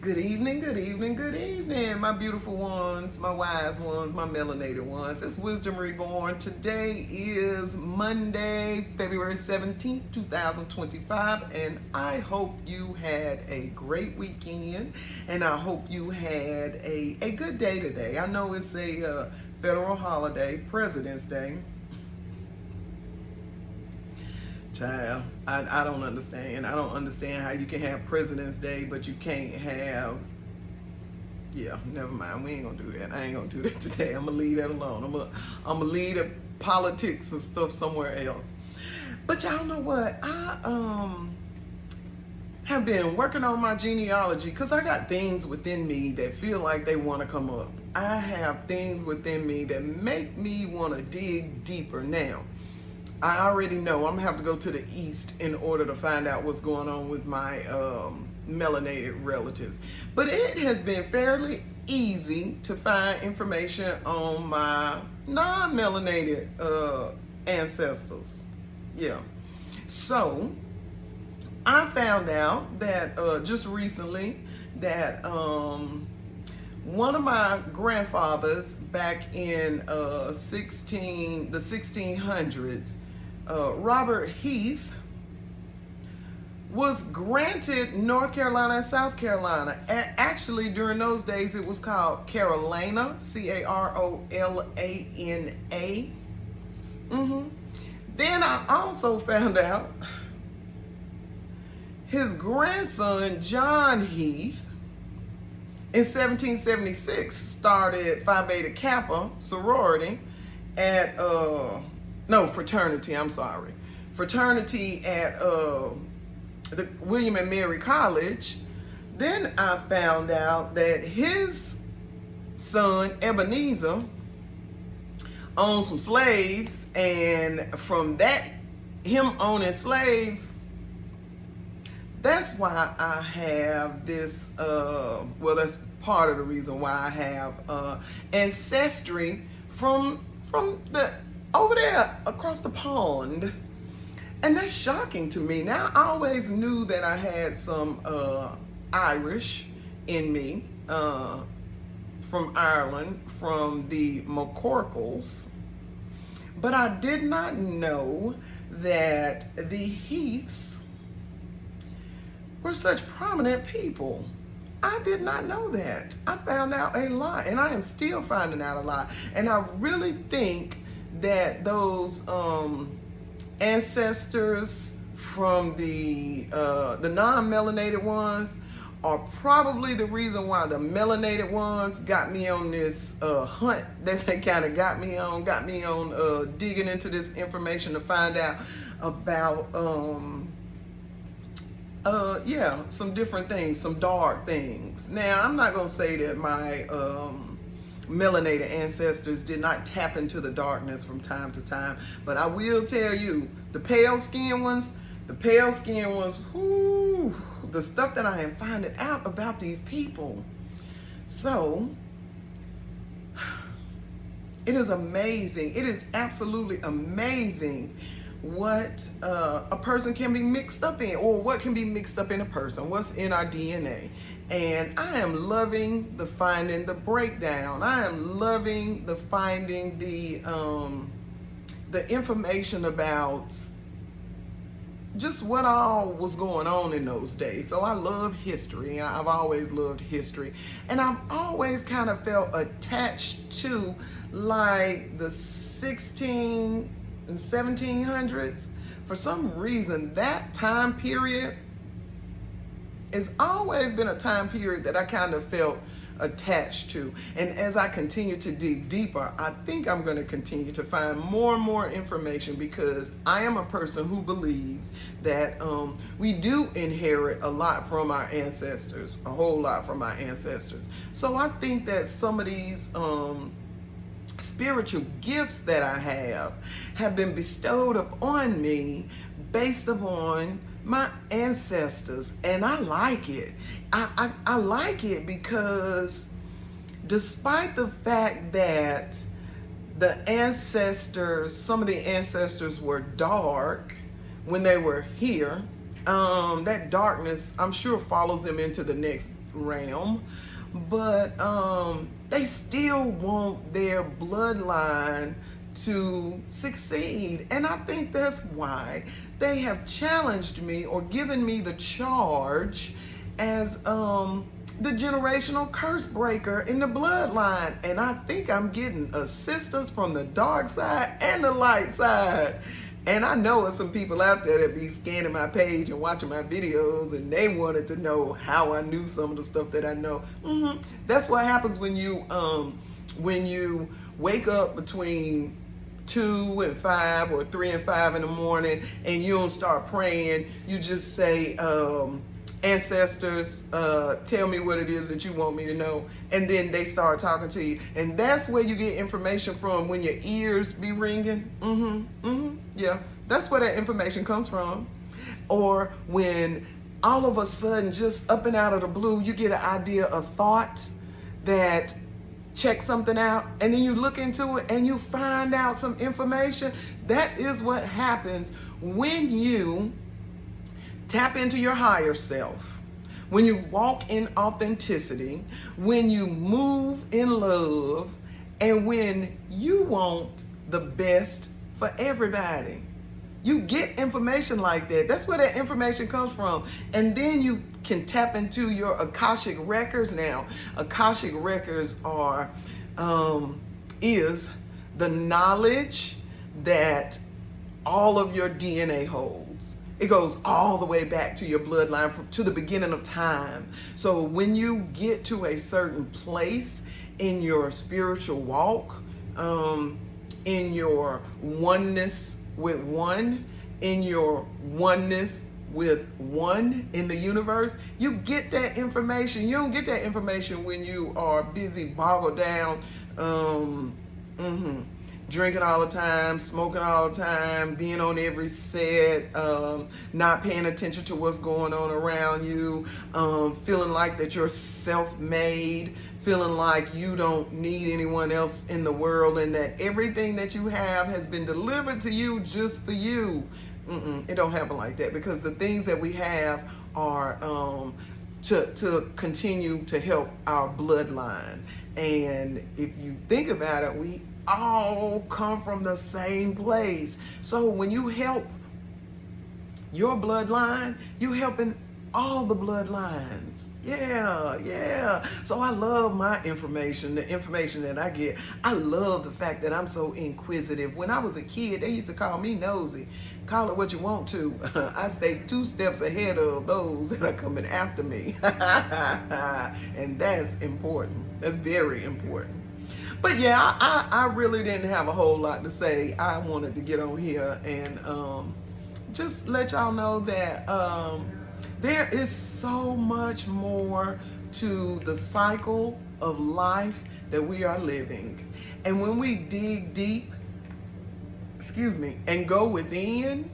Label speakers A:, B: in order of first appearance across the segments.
A: Good evening, good evening, good evening, my beautiful ones, my wise ones, my melanated ones. It's Wisdom Reborn. Today is Monday, February 17th, 2025, and I hope you had a great weekend, and I hope you had a good day today. I know it's a federal holiday, President's Day. Child, I don't understand. I don't understand how you can have President's Day, but you can't have. Yeah, never mind. We ain't gonna do that. I ain't gonna do that today. I'm gonna leave that alone. I'm gonna leave the politics and stuff somewhere else. But y'all know what? I have been working on my genealogy because I got things within me that feel like they want to come up. I have things within me that make me want to dig deeper now. I already know I'm gonna have to go to the east in order to find out what's going on with my melanated relatives. But it has been fairly easy to find information on my non-melanated ancestors. Yeah. So I found out that just recently that one of my grandfathers back in the 1600s, Robert Heath, was granted North Carolina and South Carolina. Actually, during those days, it was called Carolina, Carolana. Then I also found out his grandson, John Heath, in 1776, started Phi Beta Kappa sorority at fraternity at the William and Mary College. Then I found out that his son Ebenezer owned some slaves, and from that, him owning slaves, that's why I have this, that's part of the reason why I have ancestry from the over there across the pond. And that's shocking to me. Now, I always knew that I had some Irish in me, from Ireland, from the McCorkles, but I did not know that the Heaths were such prominent people. I did not know that. I found out a lot, and I am still finding out a lot. And I really think that those ancestors from the non-melanated ones are probably the reason why the melanated ones got me on this hunt that they kind of got me on digging into this information to find out about some different things, some dark things. Now, I'm not gonna say that my melanated ancestors did not tap into the darkness from time to time, but I will tell you, the pale skinned ones, whoo, the stuff that I am finding out about these people. So it is amazing. It is absolutely amazing what a person can be mixed up in, or what can be mixed up in a person, what's in our DNA. And I am loving the finding the breakdown. I am loving the finding the information about just what all was going on in those days. So I love history. I've always loved history, and I've always kind of felt attached to like the 16 and 1700s. For some reason, that time period has always been a time period that I kind of felt attached to. And as I continue to dig deeper, I think I'm going to continue to find more and more information, because I am a person who believes that we do inherit a lot from our ancestors, a whole lot from our ancestors. So I think that some of these spiritual gifts that I have been bestowed upon me based upon my ancestors, and I like it. I like it because despite the fact that some of the ancestors were dark when they were here, that darkness, I'm sure, follows them into the next realm, but they still want their bloodline to succeed. And I think that's why they have challenged me or given me the charge as the generational curse breaker in the bloodline. And I think I'm getting assistance from the dark side and the light side. And I know there's some people out there that be scanning my page and watching my videos, and they wanted to know how I knew some of the stuff that I know. That's what happens when you wake up between 2 and 5 or 3 and 5 in the morning, and you don't start praying. You just say, ancestors, tell me what it is that you want me to know, and then they start talking to you. And that's where you get information from, when your ears be ringing. Yeah, that's where that information comes from. Or when all of a sudden, just up and out of the blue, you get an idea, a thought that check something out, and then you look into it and you find out some information. That is what happens when you tap into your higher self, when you walk in authenticity, when you move in love, and when you want the best for everybody. You get information like that. That's where that information comes from. And then you can tap into your Akashic records now. Akashic records is the knowledge that all of your DNA holds. It goes all the way back to your bloodline, to the beginning of time. So when you get to a certain place in your spiritual walk, in your oneness with one, in your oneness with one in the universe, you get that information. You don't get that information when you are busy, boggled down, drinking all the time, smoking all the time, being on every set, not paying attention to what's going on around you, feeling like that you're self-made, feeling like you don't need anyone else in the world, and that everything that you have has been delivered to you just for you. It don't happen like that, because the things that we have are to continue to help our bloodline. And if you think about it, we all come from the same place. So when you help your bloodline, you helping all the bloodlines. Yeah. So I love my information, the information that I get. I love the fact that I'm so inquisitive. When I was a kid, they used to call me nosy. Call it what you want to. I stay 2 steps ahead of those that are coming after me. And that's important. That's very important. But yeah, I really didn't have a whole lot to say. I wanted to get on here and just let y'all know that there is so much more to the cycle of life that we are living. And when we dig deep, and go within,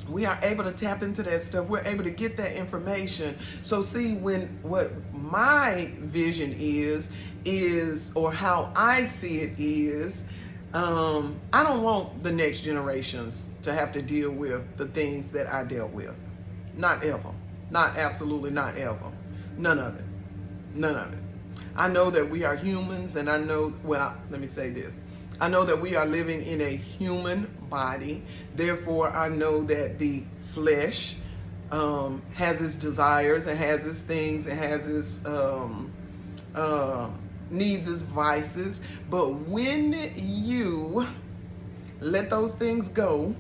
A: we are able to tap into that stuff. We're able to get that information. So see, what my vision is, or how I see it is, I don't want the next generations to have to deal with the things that I dealt with. Not ever. Absolutely not ever. None of it. I know that we are humans, and I know, well, let me say this. I know that we are living in a human body. Therefore, I know that the flesh has its desires and has its things and has its needs, its vices. But when you let those things go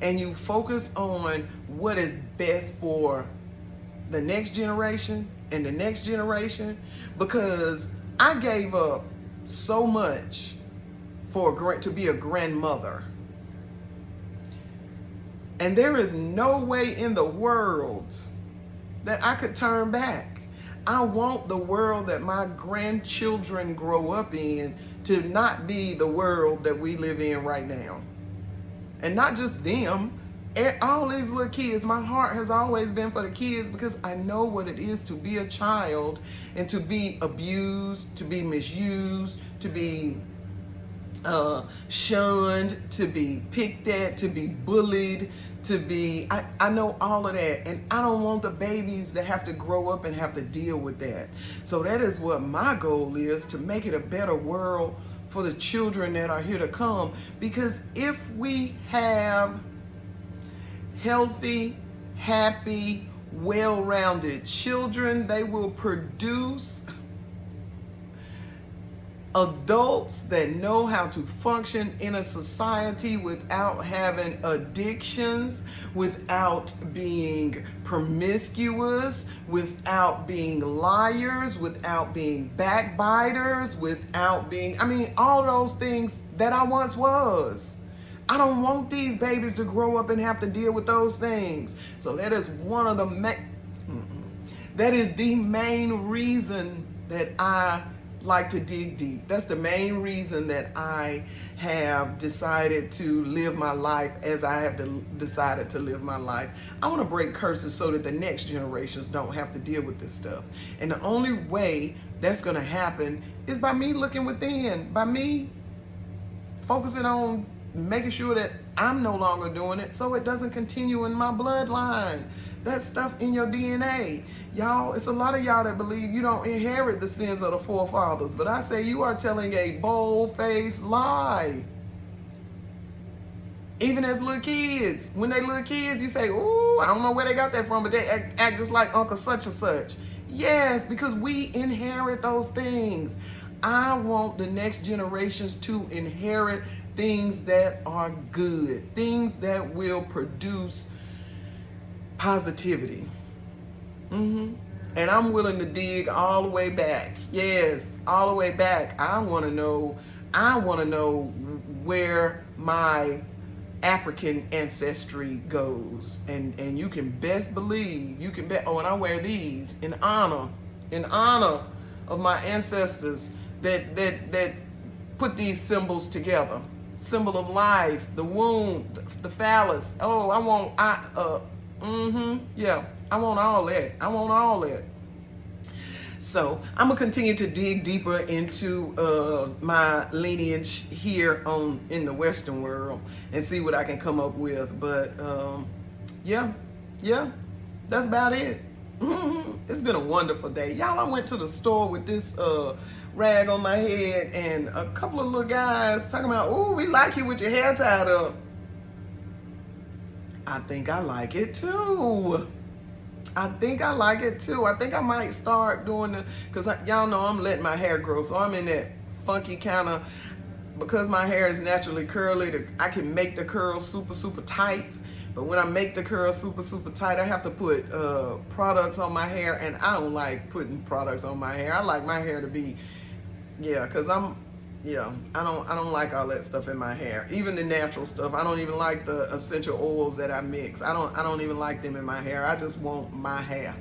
A: and you focus on what is best for the next generation and the next generation, because I gave up so much to be a grandmother. And there is no way in the world that I could turn back. I want the world that my grandchildren grow up in to not be the world that we live in right now. And not just them, all these little kids. My heart has always been for the kids, because I know what it is to be a child and to be abused, to be misused, to be shunned, to be picked at, to be bullied, to be, I know all of that, and I don't want the babies to have to grow up and have to deal with that. So that is what my goal is, to make it a better world for the children that are here to come. Because if we have healthy, happy, well-rounded children, they will produce adults that know how to function in a society without having addictions, without being promiscuous, without being liars, without being backbiters, without being, all those things that I once was. I don't want these babies to grow up and have to deal with those things. So that is one of the that is the main reason that I like to dig deep. That's the main reason that I have decided to live my life as I have decided to live my life. I want to break curses so that the next generations don't have to deal with this stuff. And the only way that's going to happen is by me looking within, by me focusing on making sure that I'm no longer doing it so it doesn't continue in my bloodline. That stuff in your DNA. Y'all, it's a lot of y'all that believe you don't inherit the sins of the forefathers, but I say you are telling a bold-faced lie. Even as little kids, when they little kids, you say, ooh, I don't know where they got that from, but they act just like Uncle such and such. Yes, because we inherit those things. I want the next generations to inherit things that are good, things that will produce positivity. And I'm willing to dig all the way back. Yes, all the way back. I want to know where my African ancestry goes. And you can best believe, you can bet, and I wear these in honor of my ancestors that put these symbols together. Symbol of life, the womb, the phallus. Oh, I want all that. I want all that. So I'm gonna continue to dig deeper into my lineage here in the Western world and see what I can come up with. But yeah, that's about it. It's been a wonderful day, y'all. I went to the store with this rag on my head, and a couple of little guys talking about, oh, we like you with your hair tied up. I think I like it too. I think I might start doing because y'all know I'm letting my hair grow, so I'm in that funky kind of, because my hair is naturally curly, I can make the curls super, super tight. But when I make the curls super, super tight, I have to put products on my hair, and I don't like putting products on my hair. I like my hair to be, because I don't like all that stuff in my hair. Even the natural stuff. I don't even like the essential oils that I mix. I don't even like them in my hair. I just want my hair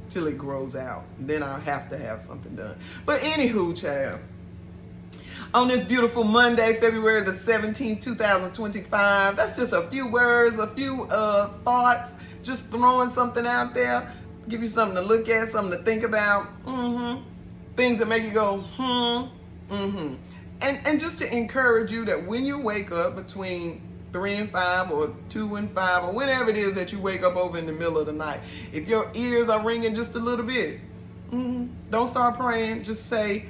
A: till it grows out. Then I'll have to have something done. But anywho, child, on this beautiful Monday, February the 17th, 2025, that's just a few words, a few thoughts, just throwing something out there, give you something to look at, something to think about, things that make you go, And just to encourage you that when you wake up between 3 and 5 or 2 and 5 or whenever it is that you wake up over in the middle of the night, if your ears are ringing just a little bit, don't start praying. Just say,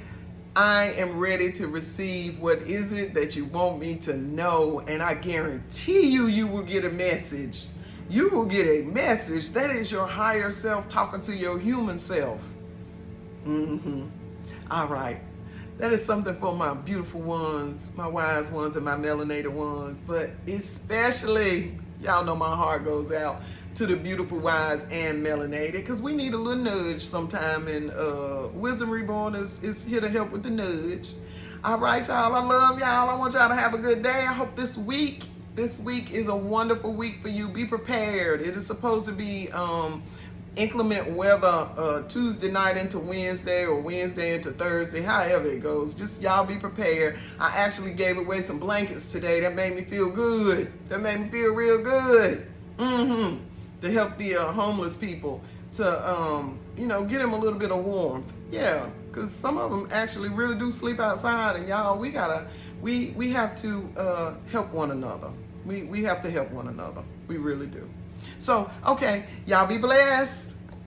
A: I am ready to receive what is it that you want me to know, and I guarantee you will get a message. You will get a message. That is your higher self talking to your human self. All right. That is something for my beautiful ones, my wise ones, and my melanated ones. But especially, y'all know my heart goes out to the beautiful, wise, and melanated, because we need a little nudge sometime, and Wisdom Reborn is here to help with the nudge. All right, y'all. I love y'all. I want y'all to have a good day. I hope this week is a wonderful week for you. Be prepared. It is supposed to be inclement weather Tuesday night into Wednesday, or Wednesday into Thursday, however it goes. Just y'all be prepared. I actually gave away some blankets today. That made me feel good. That made me feel real good. To help the homeless people to get them a little bit of warmth. Yeah, because some of them actually really do sleep outside, and y'all, we have to help one another. We have to help one another. We really do. So, okay, y'all be blessed.